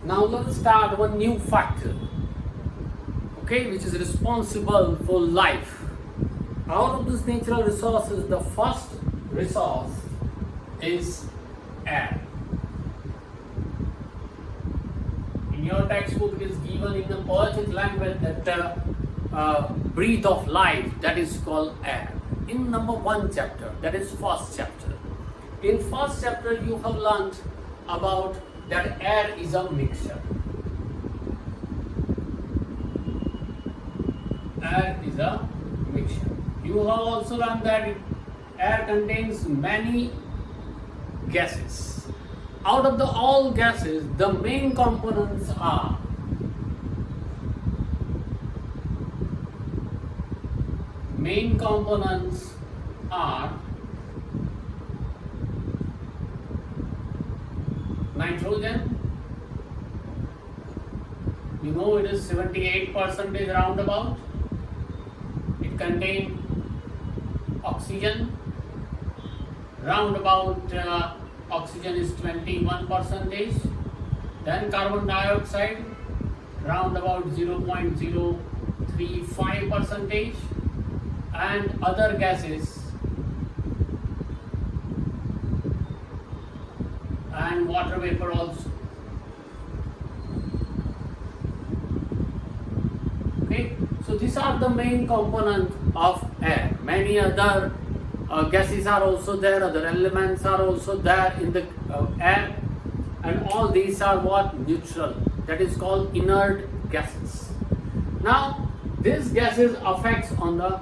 Now let's start one new factor, okay, which is responsible for life. Out of these natural resources, the first resource is air. In your textbook, it is given in a poetic language that the breath of life, that is called air. In number 1 chapter, that is first chapter. In first chapter, you have learned about that air is a mixture. Air is a mixture. You have also learned that air contains many gases. Out of all gases, the main components are nitrogen. You know it is 78% roundabout. It contains oxygen. Roundabout oxygen is 21%. Then carbon dioxide, roundabout 0.035%, and other gases and water vapor also. Okay, so these are the main component of air. Many other gases are also there, other elements are also there in the air, and all these are what? Neutral. That is called inert gases. Now, these gases affects on the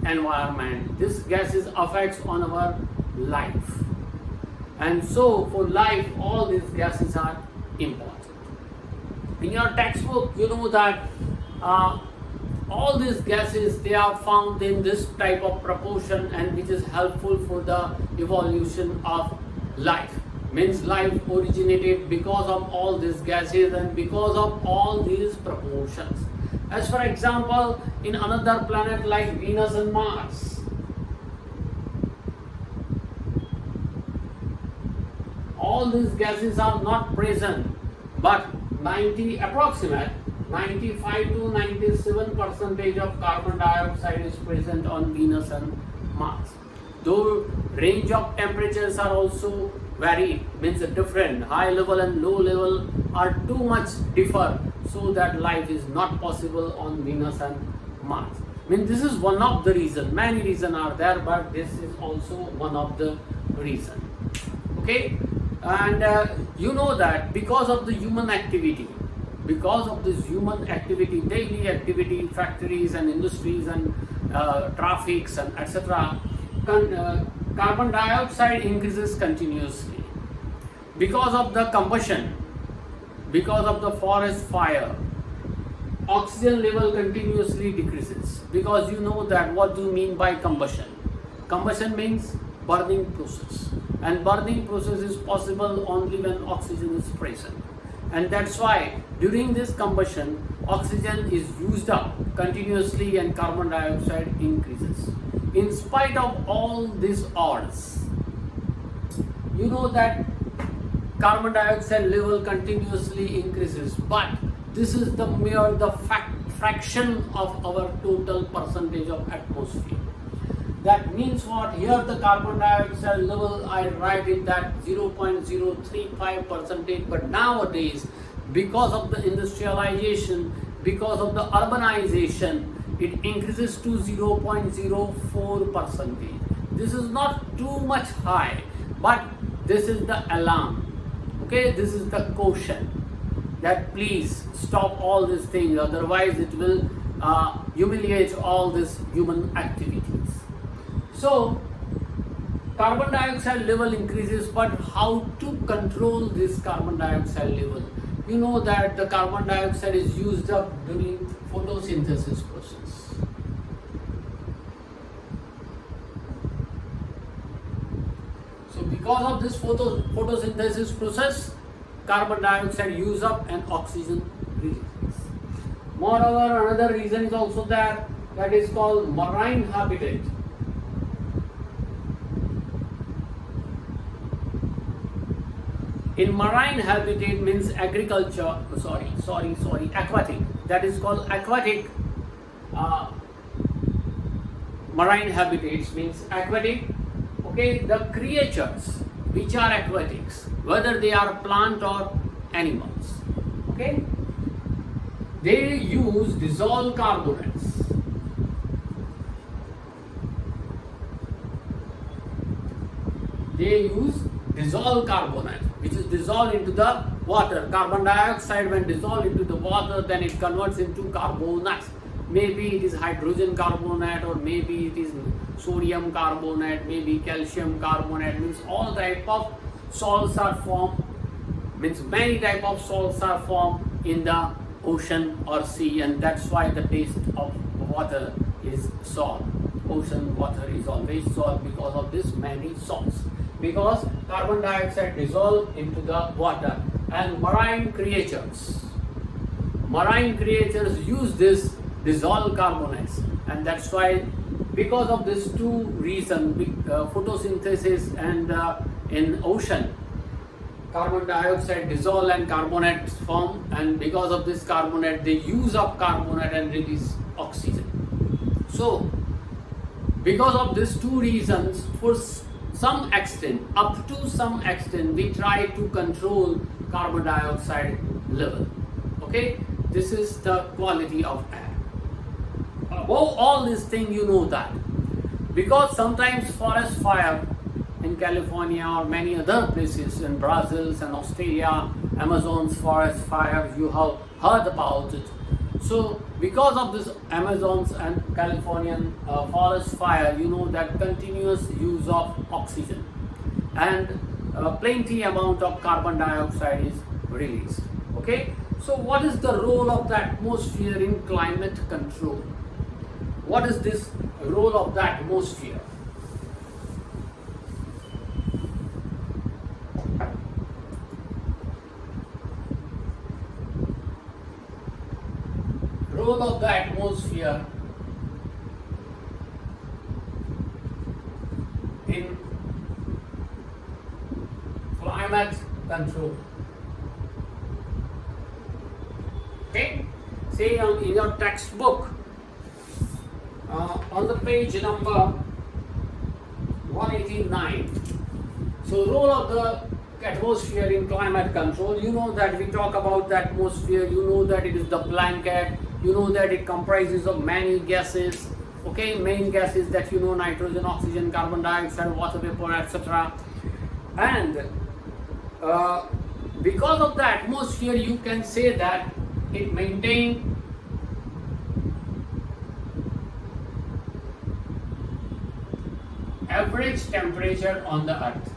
environment. These gases affects on our life. And so, for life, all these gases are important. In your textbook, you know that all these gases, they are found in this type of proportion, and which is helpful for the evolution of life. Means life originated because of all these gases and because of all these proportions. As for example, in another planet like Venus and Mars, all these gases are not present, but approximate 95 to 97% of carbon dioxide is present on Venus and Mars. Though range of temperatures are also varied, means different, high level and low level are too much differ, so that life is not possible on Venus and Mars. I mean, this is one of the reasons. Many reasons are there, but this is also one of the reasons. Okay, and you know that because of the human activity, daily activity, factories and industries and traffics and etc., carbon dioxide increases continuously. Because of the combustion, because of the forest fire, oxygen level continuously decreases. Because you know that what do you mean by combustion? Combustion means burning process, and burning process is possible only when oxygen is present. And that's why during this combustion, oxygen is used up continuously and carbon dioxide increases. In spite of all these odds, you know that carbon dioxide level continuously increases, but this is the fraction of our total percentage of atmosphere. That means what? Here the carbon dioxide level, I write it that 0.035%, but nowadays, because of the industrialization, because of the urbanization, it increases to 0.04%. This is not too much high, but this is the alarm. Okay, this is the caution that please stop all these things, otherwise it will humiliate all these human activities. So, carbon dioxide level increases, but how to control this carbon dioxide level? You know that the carbon dioxide is used up during photosynthesis process. So because of this photosynthesis process, carbon dioxide use up and oxygen releases. Moreover, another reason is also there, that is called marine habitat. In marine habitat means agriculture, aquatic. That is called aquatic. Marine habitats means aquatic. Okay, the creatures which are aquatics, whether they are plant or animals. Okay, they use dissolved carbonates. They use dissolved carbonate, which is dissolved into the water. Carbon dioxide, when dissolved into the water, then it converts into carbonates. Maybe it is hydrogen carbonate, or maybe it is sodium carbonate, maybe calcium carbonate. Means all type of salts are formed. Means many type of salts are formed in the ocean or sea, and that's why the taste of water is salt. Ocean water is always salt because of this many salts. Because carbon dioxide dissolves into the water, and marine creatures use this dissolved carbonates, and that's why, because of these two reasons, photosynthesis and in ocean, carbon dioxide dissolve and carbonates form, and because of this carbonate they use up carbonate and release oxygen. So because of these two reasons, for some extent, up to some extent, we try to control carbon dioxide level. Okay, this is the quality of air. Above all these things, you know that, because sometimes forest fire in California or many other places in Brazil and Australia, Amazon's forest fire, you have heard about it. So because of this Amazon's and Californian forest fire, you know that continuous use of oxygen and plenty amount of carbon dioxide is released. Okay, so what is the role of the atmosphere in climate control? What is this role of the atmosphere? Role of the atmosphere in climate control. Okay, say in your textbook, on the page number 189. So role of the atmosphere in climate control. You know that we talk about the atmosphere, you know that it is the blanket, you know that it comprises of many gases. Okay, main gases that you know: nitrogen, oxygen, carbon dioxide, water vapor, etc. And because of the atmosphere, you can say that it maintains average temperature on the earth.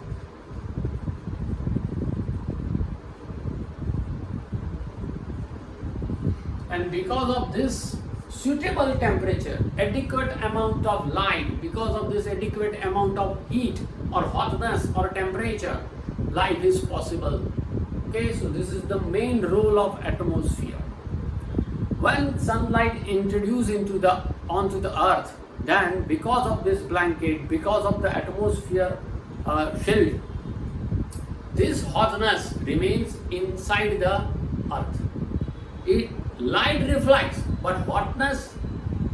And because of this suitable temperature, adequate amount of light, because of this adequate amount of heat or hotness or temperature, life is possible. Okay, so this is the main role of atmosphere. When sunlight introduced onto the earth, then because of this blanket, because of the atmosphere shield, this hotness remains inside the earth. Light reflects, but hotness,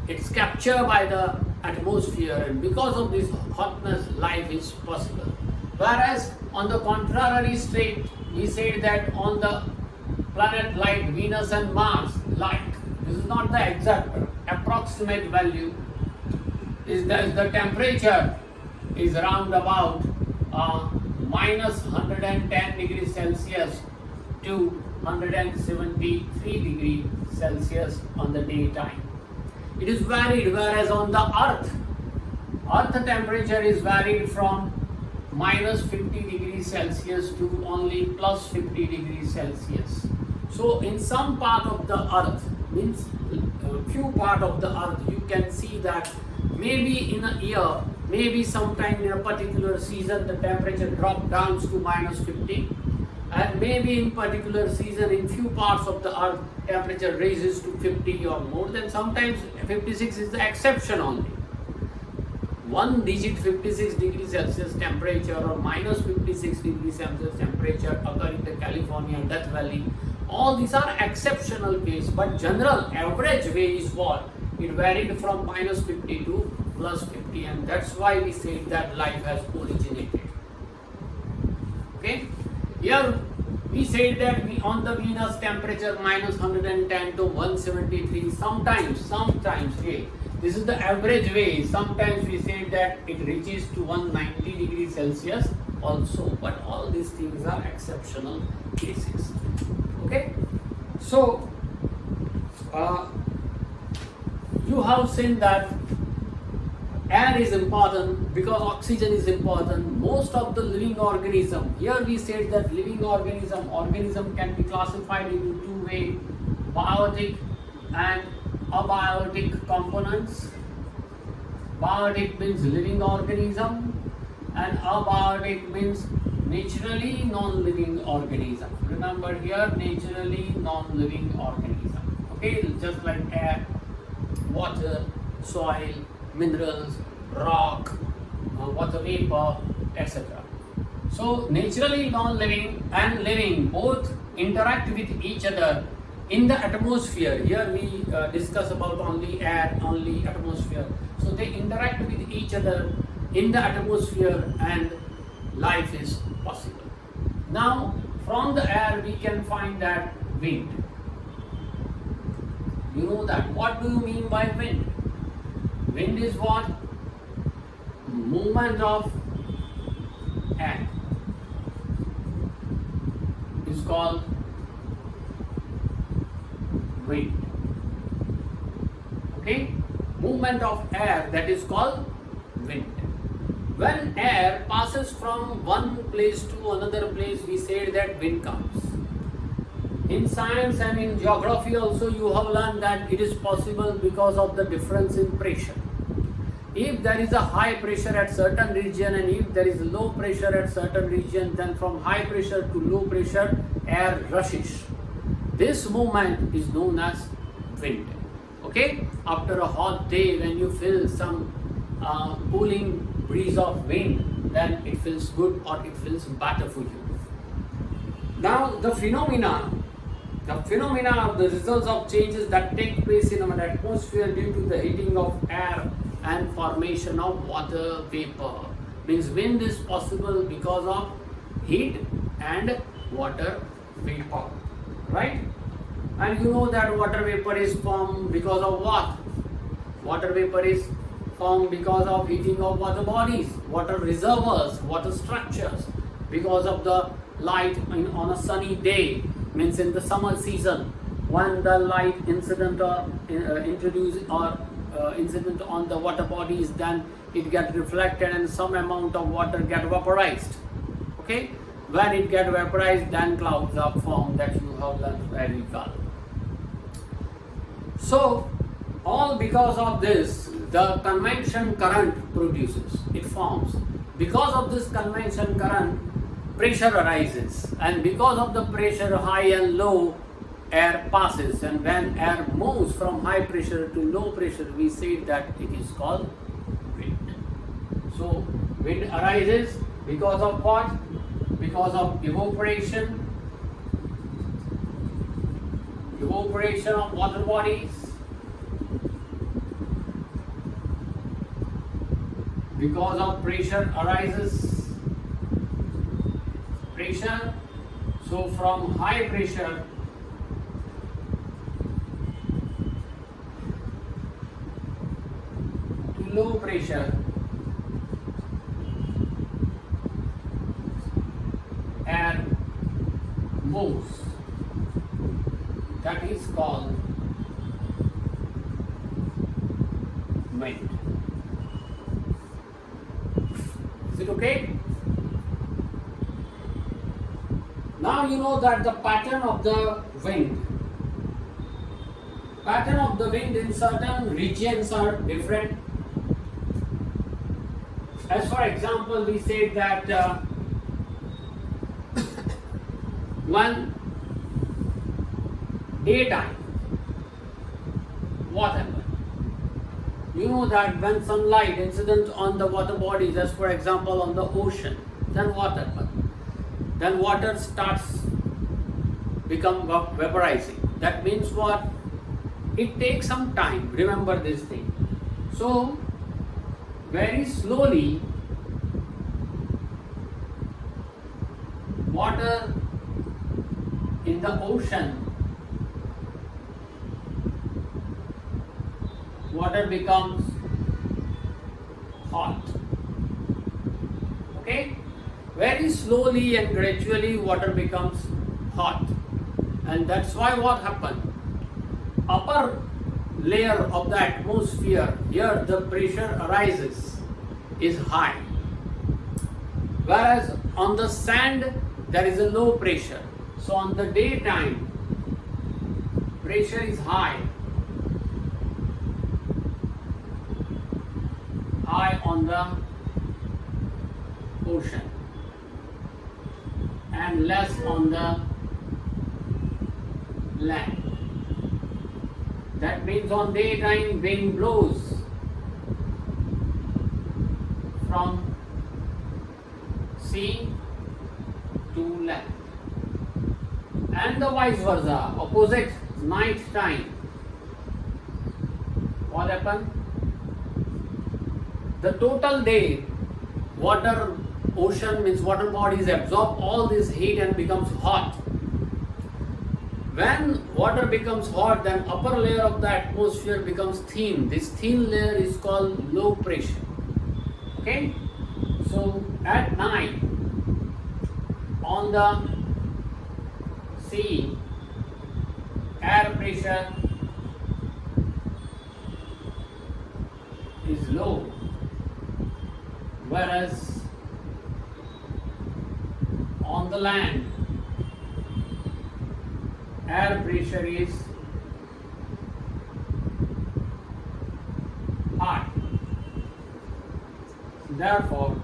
it's captured by the atmosphere, and because of this hotness, life is possible. Whereas on the contrary state, we say that on the planet like Venus and Mars, light, this is not the exact, approximate value, is that the temperature is around about minus 110 degrees Celsius to 173 degrees Celsius on the daytime. It is varied, whereas on the earth temperature is varied from minus 50 degrees Celsius to only plus 50 degrees Celsius. So in some part of the earth, means few part of the earth, you can see that maybe in a year, maybe sometime in a particular season, the temperature drop down to minus 50, and maybe in particular season in few parts of the earth temperature raises to 50 or more. Then sometimes 56 is the exception only. one digit 56 degrees Celsius temperature or minus 56 degrees Celsius temperature occur in the California Death Valley. All these are exceptional case, but general average way is what? It varied from minus 50 to plus 50, and that's why we say that life has originated. Okay? Here we say that we on the Venus temperature minus 110 to 173. Sometimes, okay, this is the average way. Sometimes we say that it reaches to 190 degrees Celsius also, but all these things are exceptional cases. Okay, so you have seen that air is important because oxygen is important. Most of the living organism, here we said that living organism can be classified into two ways: biotic and abiotic components. Biotic means living organism and abiotic means naturally non-living organism. Remember here, naturally non-living organism. Okay, just like air, water, soil, minerals, rock, water vapor, etc. So naturally non-living and living both interact with each other in the atmosphere. Here we discuss about only air, only atmosphere. So they interact with each other in the atmosphere and life is possible. Now from the air we can find that wind. You know that. What do you mean by wind? Wind is what? Movement of air is called wind. Okay? Movement of air, that is called wind. When air passes from one place to another place, we say that wind comes. In science and in geography also you have learned that it is possible because of the difference in pressure. If there is a high pressure at certain region and if there is low pressure at certain region, then from high pressure to low pressure air rushes. This movement is known as wind. Okay? After a hot day, when you feel some cooling breeze of wind, then it feels good or it feels better for you. Now the phenomena of the results of changes that take place in our atmosphere due to the heating of air and formation of water vapor. Means wind is possible because of heat and water vapor, right? And you know that water vapor is formed because of what? Water vapor is formed because of heating of water bodies, water reservoirs, water structures, because of the light on a sunny day, means in the summer season, when the light incident or incident on the water bodies, then it get reflected and some amount of water get vaporized. Okay, when it get vaporized, then clouds are formed, that you have learned very well. So all because of this, the convection current produces, it forms. Because of this convection current, pressure arises, and because of the pressure, high and low air passes, and when air moves from high pressure to low pressure, we say that it is called wind. So wind arises because of what? Because of evaporation of water bodies, because of pressure arises pressure. So from high pressure to low pressure, air moves. That is called wind. Is it okay? Now you know that the pattern of the wind in certain regions are different. As for example, we say that when daytime, what happens? You know that when sunlight incident on the water bodies, as for example on the ocean, then what happens? Then water starts become vaporizing. That means what? It takes some time. Remember this thing. So very slowly water in the ocean, water becomes hot. Okay? Very slowly and gradually water becomes hot. And that's why what happened? Upper layer of the atmosphere, here the pressure arises, is high. Whereas on the sand there is a low pressure. So on the daytime pressure is high on the ocean and less on the land. That means on daytime wind blows from sea to land, and the vice versa, opposite, night time. What happens? The total day water, ocean means water bodies absorb all this heat and becomes hot. When water becomes hot, then upper layer of the atmosphere becomes thin. This thin layer is called low pressure. Okay? So at night on the sea, air pressure is low, whereas on the land air pressure is high. Therefore,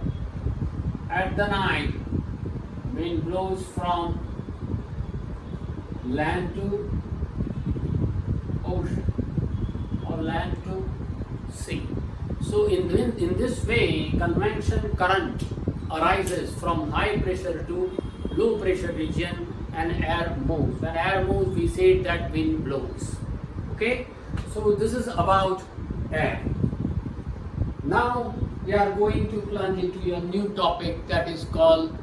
at the night, wind blows from land to ocean or land to sea. So in this way, convection current arises from high pressure to low pressure region, and air moves. When air moves, we say that wind blows. Okay? So this is about air. Now we are going to plunge into a new topic that is called